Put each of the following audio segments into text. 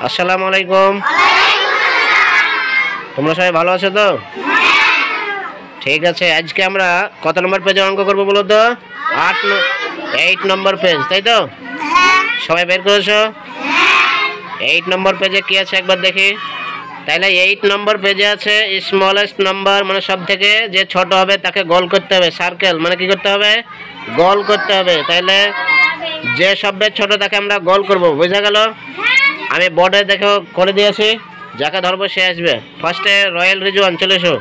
আসসালামু আলাইকুম। তোমরা সবাই ভালো আছো তো? ঠিক আছে, আজকে আমরা কত নম্বর পেজে অঙ্ক করবো বলো তো? 8 নম্বর পেজ, তাই তো? সবাই বের করেছো? 8 নম্বর পেজে কি আছে একবার দেখি। তাইলে 8 নম্বর পেজে আছে স্মলেস্ট নাম্বার, মানে সব থেকে যে ছোট হবে তাকে গোল করতে হবে। সার্কেল মানে কি করতে হবে? গোল করতে হবে। তাইলে যে সবের ছোট তাকে আমরা গোল করব, বুঝা গেল? আমি বোর্ডে দেখো করে দিয়েছি, যাকে ধরবো সে আসবে। ফার্স্টে রয়্যাল রিজওয়ান, চলে এসো।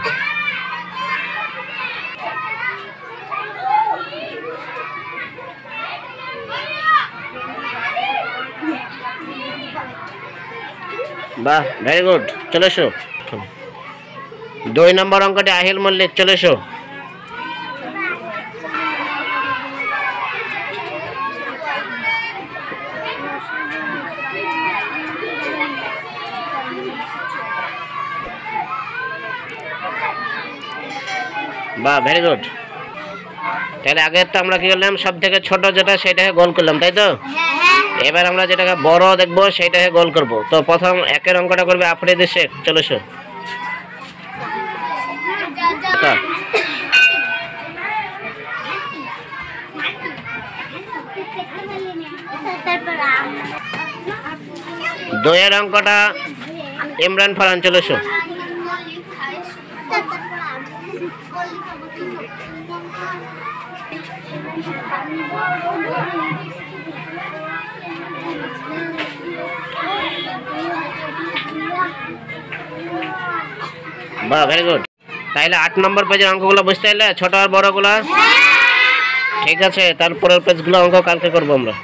বাহ, ভেরি গুড, চলে এসো। 2 নম্বর অঙ্কটি আহিল মল্লিক, চলে এসো। বাহ, ভেরি গুড। তাহলে আগের তো আমরা কি করলাম, সব থেকে ছোট যেটা সেটাকে গোল করলাম, তাই তো? এবার আমরা যেটাকে বড় দেখবো সেইটাকে গোল করব। তো প্রথম একের অঙ্কটা করবে আফরিদি শেখ, চলে এসো। দুইয়ের অঙ্কটা ইমরান ফারহান, চলে এসো। বাহ, ভেরি গুড। তাইলে 8 নম্বর পেজের অঙ্কগুলো বুঝতে পারলে, ছোট আর বড়গুলা? ঠিক আছে, তারপরের পেজগুলো অঙ্ক কালকে করবো আমরা।